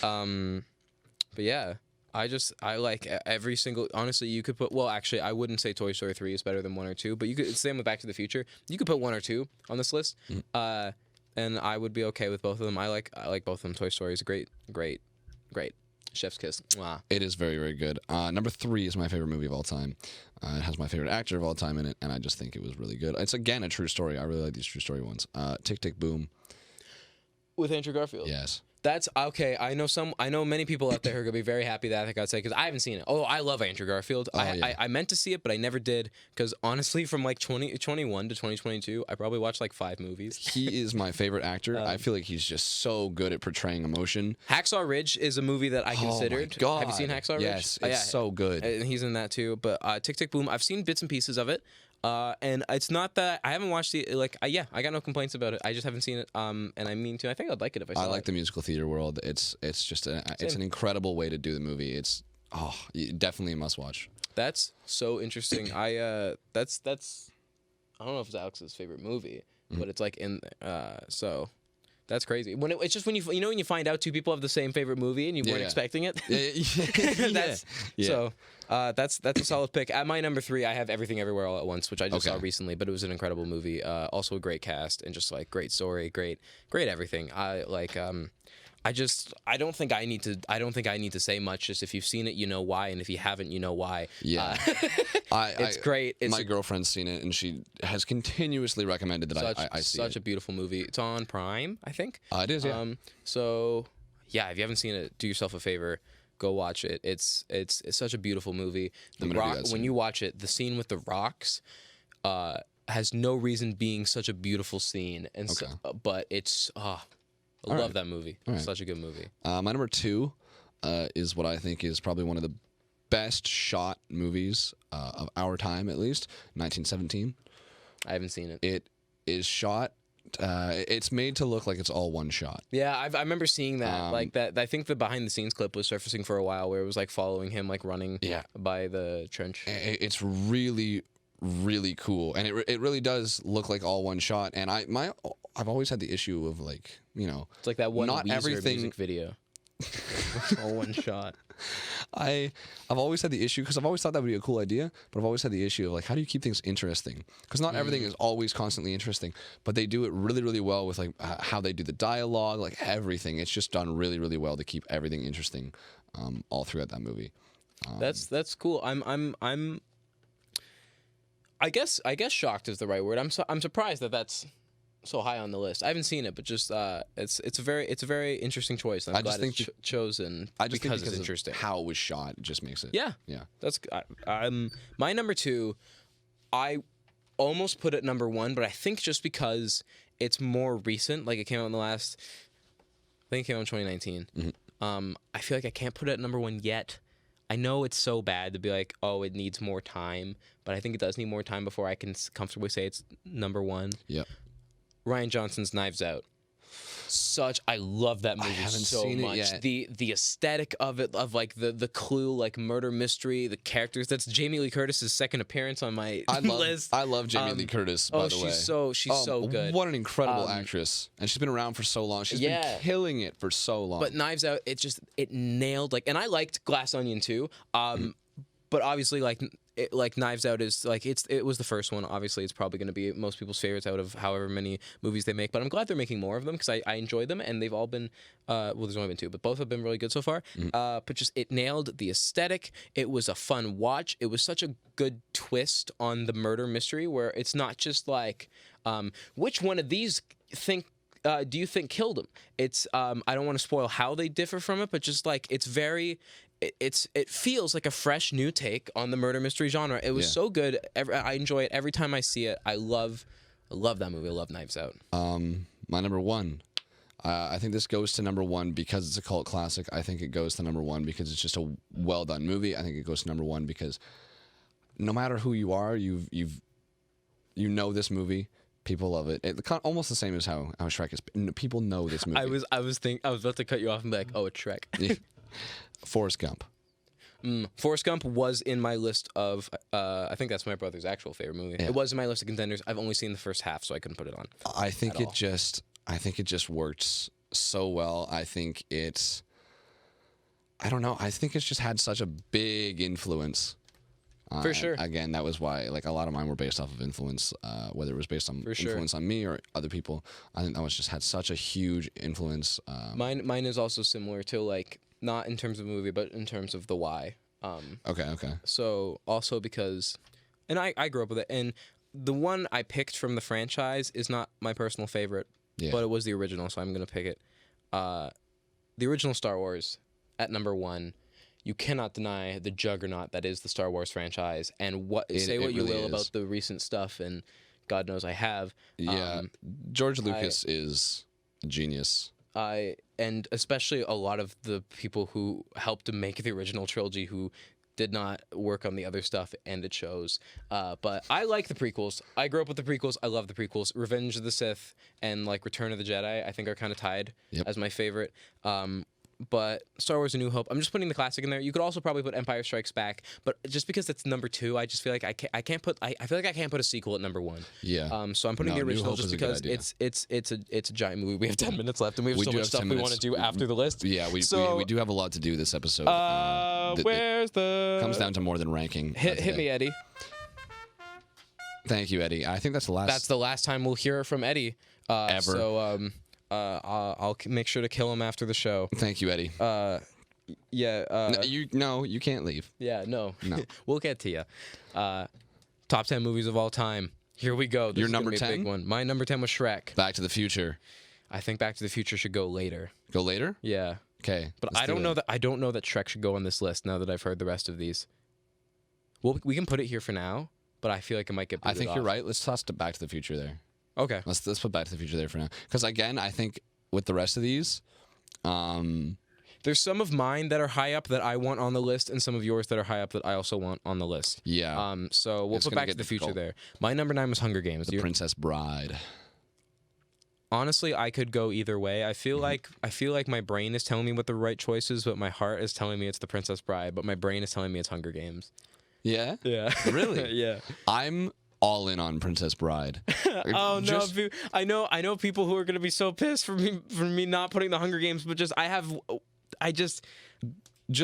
But yeah, I like every single. Honestly, you could put. Well, actually, I wouldn't say Toy Story 3 is better than 1 or 2, but you could. It's the same with Back to the Future. You could put 1 or 2 on this list, and I would be okay with both of them. I like both of them. Toy Story is a great. Chef's kiss. Wow. It is very, very good. Number 3 is my favorite movie of all time. It has my favorite actor of all time in it, and I just think it was really good. It's again a true story. I really like these true story ones. Tick Tick Boom. With Andrew Garfield. Yes. That's okay. I know many people out there who are gonna be very happy that I got said because I haven't seen it. Oh, I love Andrew Garfield. yeah. I meant to see it, but I never did because honestly, from like 2021 to 2022, I probably watched like 5 movies. He is my favorite actor. I feel like he's just so good at portraying emotion. Hacksaw Ridge is a movie that I considered. Oh my God. Have you seen Hacksaw Ridge? Yes, Oh, it's so good. And he's in that too. But Tick Tick Boom, I've seen bits and pieces of it. And it's not that I haven't watched it. Like, I got no complaints about it. I just haven't seen it. And I mean to. I think I'd like it if I saw it. I like the musical theater world. It's just it's an incredible way to do the movie. It's definitely a must watch. That's so interesting. That's I don't know if it's Alex's favorite movie, but it's like so that's crazy. It's just when you find out 2 people have the same favorite movie and you weren't Yeah. expecting it. Yeah. That's a solid pick. At my number 3, I have Everything Everywhere All at Once, which I just Okay. saw recently, but it was an incredible movie. Also a great cast and just like great story, great everything. I like I don't think I need to say much. Just if you've seen it, you know why, and if you haven't, you know why. Yeah. It's great. It's my girlfriend's seen it, and she has continuously recommended that I see such it. a beautiful movie. It's on Prime, I think. It is, yeah. So yeah, if you haven't seen it, do yourself a favor, go watch it. It's such a beautiful movie. I'm gonna do that soon. When you watch it, the scene with the rocks has no reason being such a beautiful scene, and but it's I love that movie. right. Such a good movie. My number 2 is what I think is probably one of the best shot movies of our time, at least. 1917. I haven't seen it. It is shot. It's made to look like it's all one shot. Yeah, I remember seeing that. Like that. I think the behind the scenes clip was surfacing for a while, where it was like following him, like running by the trench. It's really, really cool, and it really does look like all one shot. And I've always had the issue of like, It's like that one not Weezer everything- music video. All one shot. I've always had the issue because I've always thought that would be a cool idea, but I've always had the issue of like, how do you keep things interesting? Because not everything is always constantly interesting, but they do it really, really well with like how they do the dialogue, like everything. It's just done really, really well to keep everything interesting all throughout that movie. That's cool. I guess shocked is the right word. I'm surprised that that's so high on the list. I haven't seen it, but just it's a very interesting choice. I'm I just glad think it's chosen I just because think it's of interesting. how it was shot, it just makes it. Yeah, Yeah. that's my number 2. I almost put it number 1, but I think just because it's more recent, like it came out in I think it came out in 2019. I feel like I can't put it at number 1 yet. I know it's so bad to be like, oh, it needs more time, but I think it does need more time before I can comfortably say it's number 1. Yeah. Ryan Johnson's Knives Out. I love that movie haven't so seen it much. yet. The aesthetic of it, of like the clue, like murder mystery, the characters. That's Jamie Lee Curtis's second appearance on my list. I love Jamie Lee Curtis, by the way. she's so good. What an incredible actress. And she's been around for so long. She's Yeah. been killing it for so long. But Knives Out, it nailed and I liked Glass Onion too. But obviously like Knives Out is like it was the first one. Obviously, it's probably going to be most people's favorites out of however many movies they make. But I'm glad they're making more of them because I enjoyed them and they've all been well, there's only been 2, but both have been really good so far. But just it nailed the aesthetic. It was a fun watch. It was such a good twist on the murder mystery where it's not just like which one of these do you think killed him? It's I don't want to spoil how they differ from it, but just like it's very. It feels like a fresh new take on the murder mystery genre. It was so good. I enjoy it every time I see it. I love that movie. I love Knives Out. My number 1. I think this goes to number 1 because it's a cult classic. I think it goes to number 1 because it's just a well done movie. I think it goes to number 1 because no matter who you are, you know this movie. People love it. Almost the same as how Shrek is. People know this movie. I was about to cut you off and be like, oh, it's Shrek. Forrest Gump. Forrest Gump was in my list of. I think that's my brother's actual favorite movie. Yeah. It was in my list of contenders. I've only seen the first half, so I couldn't put it on. I think it just works so well. I think it's. I don't know. I think it's just had such a big influence. For sure. Again, that was why like a lot of mine were based off of influence, whether it was based on influence on me or other people. I think that was just had such a huge influence. Mine is also similar to like not in terms of movie, but in terms of the why. Okay. So also because, and I grew up with it, and the one I picked from the franchise is not my personal favorite, but it was the original, so I'm gonna pick it. The original Star Wars at number 1. You cannot deny the juggernaut that is the Star Wars franchise, and say what you really will is. about the recent stuff, and God knows I have. Yeah, George Lucas is a genius. And especially a lot of the people who helped to make the original trilogy who did not work on the other stuff, and it shows. But I like the prequels. I grew up with the prequels. I love the prequels. Revenge of the Sith and like Return of the Jedi, I think are kind of tied as my favorite. But Star Wars: A New Hope, I'm just putting the classic in there. You could also probably put Empire Strikes Back, but just because it's number 2, I just feel like I can't put a sequel at number 1. Yeah. So I'm putting the New original Hope just is a good because idea. it's a giant movie. We have 10 minutes left, and we have so do much have stuff 10 we want minutes. to do after the list. Yeah, we do have a lot to do this episode. Where's the comes down to more than ranking. hit me, Eddie? Thank you, Eddie. I think that's the last. That's the last time we'll hear from Eddie Ever. So I'll make sure to kill him after the show. Thank you, Eddie. You can't leave. Yeah, no. No. We'll get to you. Top 10 movies of all time. Here we go. This Your is gonna number be a 10? big one. My number 10 was Shrek. Back to the Future. I think Back to the Future should go later. Go later. Yeah. Okay. But I don't know that Shrek should go on this list now that I've heard the rest of these. Well, we can put it here for now, but I feel like it might get I booted think off. you're right. Let's toss Back to the Future there. Okay. Let's put Back to the Future there for now. Because again, I think with the rest of these, there's some of mine that are high up that I want on the list, and some of yours that are high up that I also want on the list. yeah, So we'll It's put gonna Back to get the Future difficult. there. My number 9 was Hunger Games. The Princess Bride. Honestly, I could go either way. I feel Mm-hmm. like my brain is telling me what the right choice is, but my heart is telling me it's The Princess Bride, but my brain is telling me it's Hunger Games. Yeah. Yeah. Really? Yeah. I'm all in on Princess Bride. Oh Just- no! I know people who are gonna be so pissed for me not putting the Hunger Games, but Just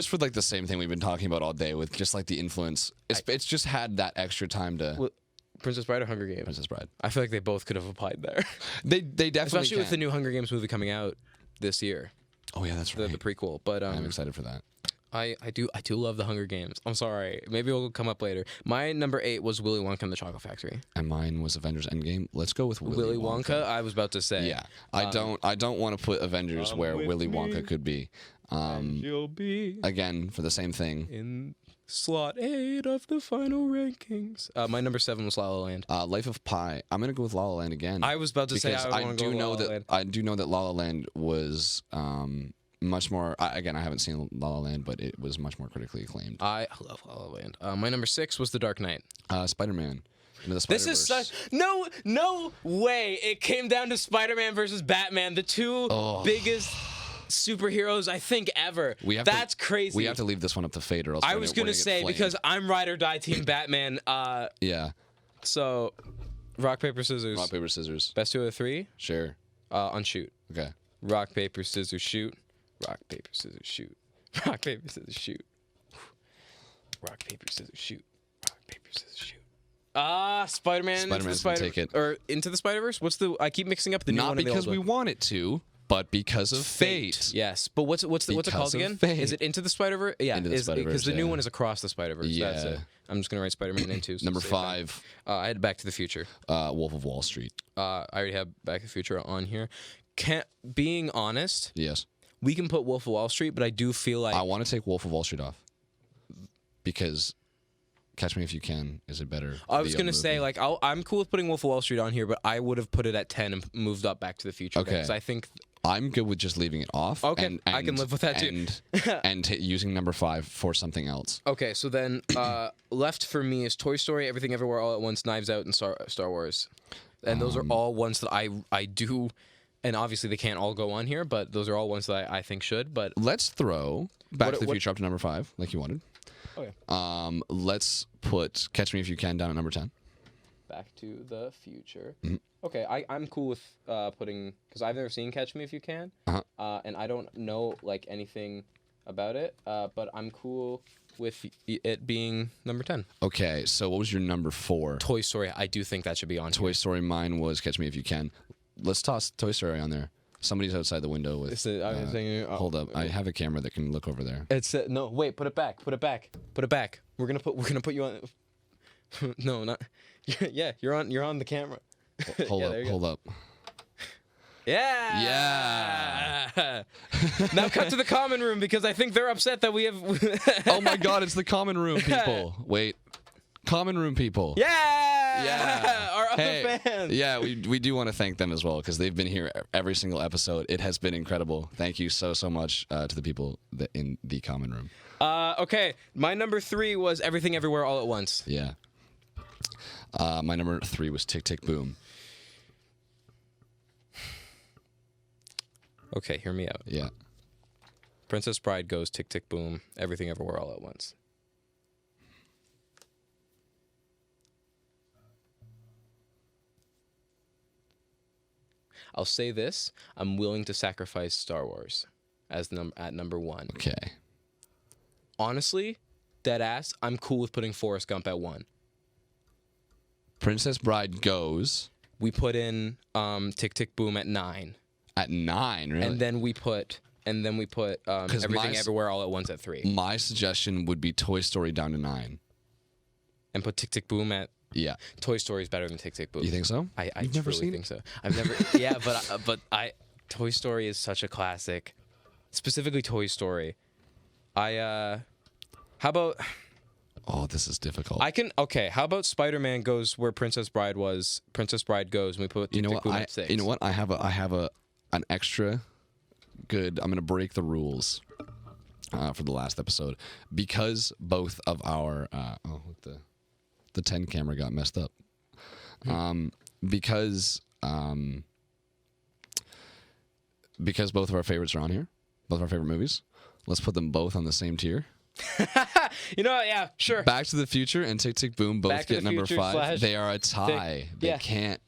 for like the same thing we've been talking about all day with just like the influence. It's just had that extra time to Princess Bride or Hunger Games. Princess Bride. I feel like they both could have applied there, They definitely especially with the can. new Hunger Games movie coming out this year, Oh yeah, that's the right. prequel. But I'm excited for that. I do love the Hunger Games. I'm sorry. Maybe it'll come up later. My number 8 was Willy Wonka and the Chocolate Factory. And mine was Avengers Endgame. Let's go with Willy Wonka. I was about to say. Yeah, I don't want to put Avengers where Willy Wonka could be. You'll be Again, for the same thing. in slot 8 of the final rankings. My number 7 was La La Land. Life of Pi. I'm gonna go with La La Land again. I was about to say because I want to go with La La Land. I do know that La La Land was much more. Again, I haven't seen La La Land, but it was much more critically acclaimed. I love La La Land. My number 6 was The Dark Knight. Spider-Man. Into the This is Spider-Verse. such no way it came down to Spider-Man versus Batman, the two biggest superheroes I think ever. That's crazy. We have to leave this one up to fate, or else I we're was gonna gonna get say flamed. because I'm ride or die team Batman. Yeah. So rock paper scissors. Rock paper scissors. Best 2 out of 3. Sure. On shoot. Okay. Rock paper scissors shoot. Rock paper scissors shoot. Rock paper scissors shoot. Rock paper scissors shoot. Rock paper scissors shoot. Spider-Man. Spider-Man's gonna take it. Or Into the Spider-Verse. I keep mixing up the new Not one and the because old we one. want it to, but because of fate. Yes, but what's it Because called of again? fate. Is it Into the Spider-Verse? Yeah, Into the Spider-Verse, because the new yeah. one is Across the Spider-Verse. That's Yeah. it. I'm just gonna write Spider-Man into Number 5, I had Back to the Future. Wolf of Wall Street. I already have Back to the Future on here. Being honest, Yes. we can put Wolf of Wall Street, but I do feel like I want to take Wolf of Wall Street off because Catch Me If You Can is a better. I was video gonna say movie. like I'm cool with putting Wolf of Wall Street on here, but I would have put it at 10 and moved up Back to the Future. Okay. Because I think I'm good with just leaving it off. Okay, and, I can live with that too. using number 5 for something else. okay. So then left for me is Toy Story, Everything Everywhere All at Once, Knives Out, and Star Wars, and those are all ones that I do. And obviously they can't all go on here, but those are all ones that I think should. But Let's throw Back to the what- Future up to number 5, like you wanted. okay. Let's put Catch Me If You Can down at number 10. Back to the Future. Mm-hmm. Okay, I'm cool with putting because I've never seen Catch Me If You Can, and I don't know like anything about it. But I'm cool with it being number 10. Okay, so what was your number 4? Toy Story. I do think that should be on. Toy here. Story. Mine was Catch Me If You Can. Let's toss Toy Story on there. Somebody's outside the window with. I was thinking, hold up, I have a camera that can look over there. It's no. Wait. Put it back. Put it back. Put it back. We're gonna put you on. No, not. Yeah, you're on the camera. Hold Yeah, there you up, go. hold up. Yeah. Now cut to the common room because I think they're upset that we have. Oh my God, it's the common room people. Wait, common room people. Yeah. Yeah. Our other Hey, fans. yeah, we do want to thank them as well because they've been here every single episode. It has been incredible. Thank you so much to the people in the common room. Okay. My number 3 was Everything Everywhere All at Once. Yeah. My number 3 was Tick Tick Boom. Okay, hear me out. Yeah. Princess Bride goes Tick Tick Boom, Everything Everywhere All at Once. I'll say this: I'm willing to sacrifice Star Wars as at number 1. Okay. Honestly, dead ass, I'm cool with putting Forrest Gump at 1. Princess Bride goes We put in Tick Tick Boom at 9, at 9, really? and then we put Everything my- Everywhere All at Once at 3, My suggestion would be Toy Story down to 9. and put Tick Tick Boom at. Yeah. Toy Story is better than Tick Tick Boom. You think so? I You've never truly seen think so. I've never. Yeah, but Toy Story is such a classic. Specifically, Toy Story. How about Oh, this is difficult. Okay, how about Spider-Man goes where Princess Bride was? Princess Bride goes, and we put Tick Tick Boom at 6. You know what? I have an extra good. I'm gonna break the rules for the last episode because both of our the 10 camera got messed up. Because both of our favorites are on here, both of our favorite movies. Let's put them both on the same tier. You know what? Yeah, sure. Back to the Future and Tick Tick Boom both Back to get the number Future 5. / They are a tie. They yeah. can't.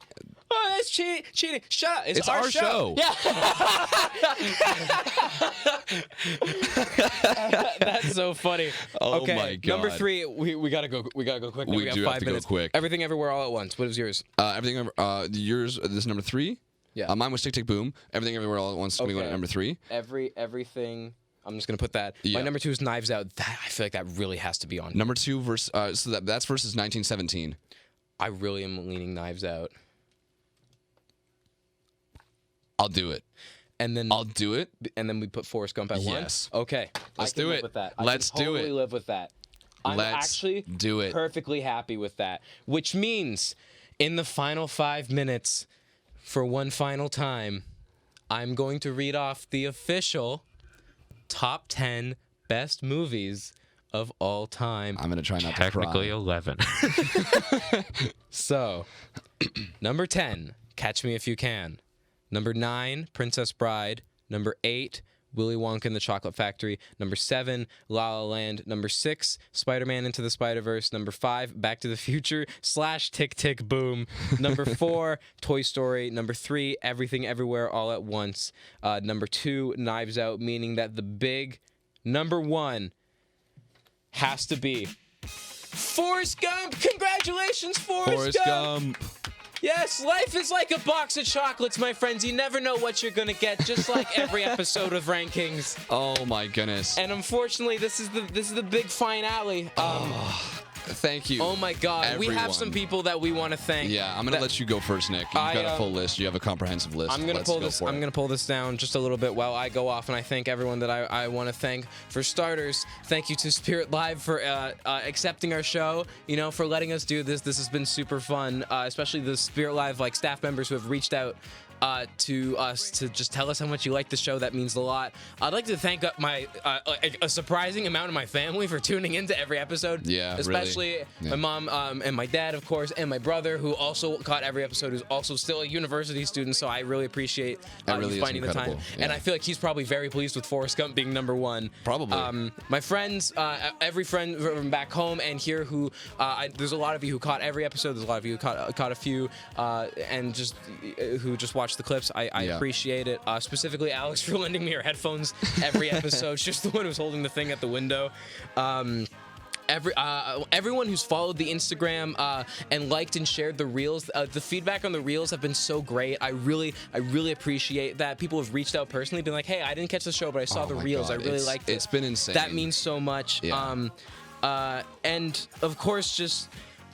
Oh, that's cheating. Shut up. It's our show. Yeah. That's so funny. Oh okay, my God. Number 3, we gotta go. We gotta go quick. We got do 5 have to go minutes. quick. Everything Everywhere All at Once. What is yours? Everything. Yours. This is number 3. Yeah. Mine was Tick Tick Boom. Everything Everywhere All at Once. We went at Okay. number 3. Everything I'm just gonna put that. Yeah. My number 2 is Knives Out. That, I feel like that really has to be on. Number 2 versus so that's versus 1917. I really am leaning Knives Out. I'll do it. And then I'll do it. and then we put Forrest Gump at 1. Yes. Okay. Let's I can do live it. With that. Let's I can do it. totally live with that. I'm Let's actually do it. perfectly happy with that. Which means in the final 5 minutes, for one final time, I'm going to read off the official top 10 best movies of all time. I'm gonna try not Technically to cry. 11. So, number 10, Catch Me If You Can. Number 9, Princess Bride. Number 8, Willy Wonka and the Chocolate Factory. Number 7, La La Land. Number 6, Spider-Man Into the Spider-Verse. Number 5, Back to the Future / Tick Tick Boom. Number 4, Toy Story. Number 3, Everything Everywhere All at Once. Number 2, Knives Out, meaning that the big number 1 has to be Forrest Gump. Congratulations, Forrest Gump. Yes, life is like a box of chocolates, my friends. You never know what you're gonna get, just like every episode of Rankings. Oh my goodness. And unfortunately, this is the big finale. Thank you. Oh my God, we have some everyone. people that we want to thank. Yeah, I'm gonna let you go first, Nick. You've got a full list. You have a comprehensive list. I'm gonna Let's pull go this. for I'm it. gonna pull this down just a little bit while I go off, and I thank everyone that I want to thank. For starters, thank you to Spirit Live for accepting our show. You know, for letting us do this. This has been super fun, especially the Spirit Live staff members who have reached out to us to just tell us how much you like the show. That means a lot. I'd like to thank a surprising amount of my family for tuning into every episode. Yeah, especially really. Yeah. my mom and my dad, of course, and my brother, who also caught every episode, who's also still a university student. So I really appreciate That really you is finding the time. incredible. And Yeah. I feel like he's probably very pleased with Forrest Gump being number 1. Probably. My friends, every friend from back home and here who, there's a lot of you who caught every episode. There's a lot of you who caught a few, and just who just watched the clips. I Yeah. appreciate it. Specifically, Alex for lending me her headphones every episode. She's the one who's holding the thing at the window. Everyone who's followed the Instagram and liked and shared the reels, the feedback on the reels have been so great. I really appreciate that. People have reached out personally, been like, "Hey, I didn't catch the show, but I saw Oh the my reels. God, I really it's- liked it." it's been insane. That means so much. Yeah. And of course, just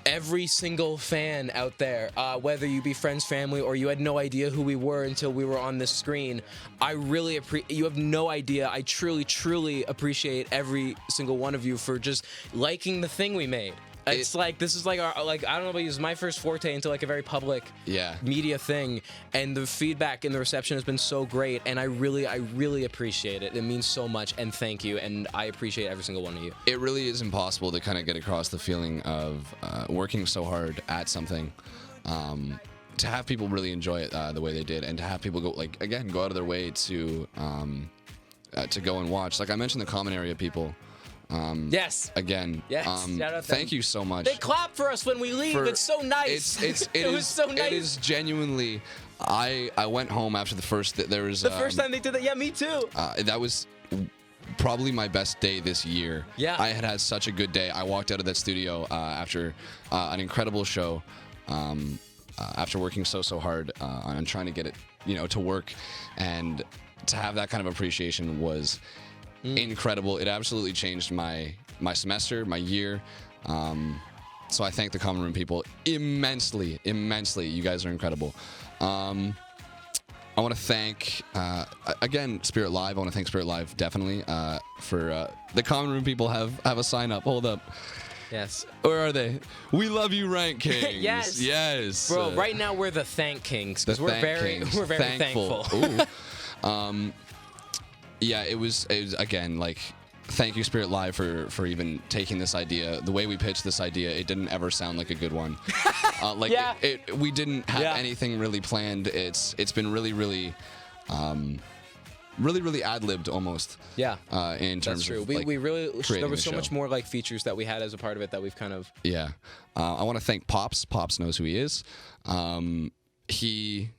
every single fan out there, whether you be friends, family, or you had no idea who we were until we were on this screen, I really appreciate. You have no idea. I truly appreciate every single one of you for just liking the thing we made. It's this is our I don't know about you, this is my first forte into a very public Yeah. media thing, and the feedback and the reception has been so great, and I really appreciate it. It means so much, and thank you, and I appreciate every single one of you. It really is impossible to kind of get across the feeling of working so hard at something, to have people really enjoy it the way they did, and to have people go go out of their way to go and watch. Like I mentioned, the common area people. Yes. Again. Yes, shout out them. Thank you so much. They clap for us when we leave. It's so nice. It was so nice. It is genuinely. I went home after the first. There was the first time they did that. Yeah, me too. that was probably my best day this year. Yeah. I had such a good day. I walked out of that studio after an incredible show. After working so hard on trying to get it, to work, and to have that kind of appreciation was incredible. It absolutely changed my semester, my year. So I thank the Common Room people immensely. You guys are incredible. I want to thank, again, Spirit Live. I want to thank Spirit Live, definitely, for the Common Room people have a sign up. Hold up. Yes. Where are they? We love you, Rank Kings. Yes. Bro, right now we're the Thank Kings, because we're very thankful. Ooh. Yeah, it was again, thank you, Spirit Live, for even taking this idea. The way we pitched this idea, it didn't ever sound like a good one. Yeah. We didn't have Yeah. anything really planned. It's been really ad-libbed almost. Yeah. In terms That's true. of We really, there creating was the so much show. more features that we had as a part of it that we've kind of. Yeah. I want to thank Pops. Pops knows who he is. He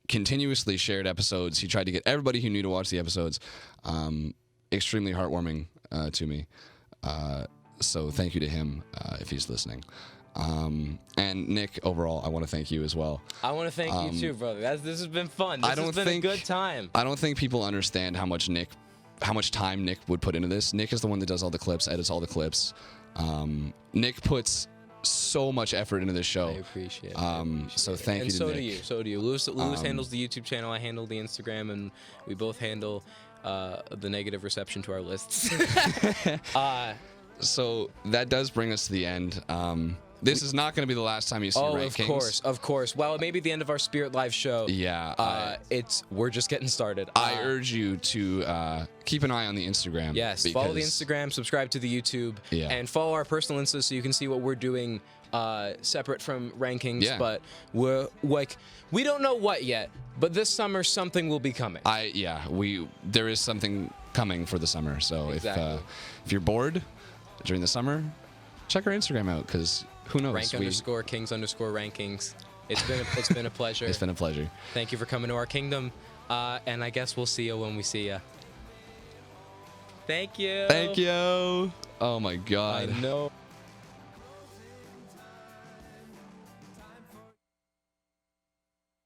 continuously shared episodes. He tried to get everybody who knew to watch the episodes. Extremely heartwarming to me. So thank you to him if he's listening. And Nick, overall, I want to thank you as well. I want to thank you too, brother. This has been fun. This I don't has been think a good time. I don't think people understand how much Nick how much time Nick would put into this. Nick is the one that does all the clips, edits all the clips. Nick puts so much effort into this show. I appreciate it. So thank you And to so Nick. do you. So do you. Lewis handles the YouTube channel. I handle the Instagram, and we both handle the negative reception to our lists. So that does bring us to the end. This is not going to be the last time you see rankings. Of course. Well, it may be the end of our Spirit Live show. Yeah. We're just getting started. I urge you to keep an eye on the Instagram. Yes, follow the Instagram, subscribe to the YouTube, Yeah. and follow our personal Insta so you can see what we're doing separate from rankings. Yeah. But we don't know what yet, but this summer something will be coming. There is something coming for the summer. So Exactly. if you're bored during the summer, check our Instagram out, because who knows? Rank_Kings_rankings. It's been a pleasure. It's been a pleasure. Thank you for coming to our kingdom, and I guess we'll see you when we see you. Thank you. Thank you. Oh my God. I know.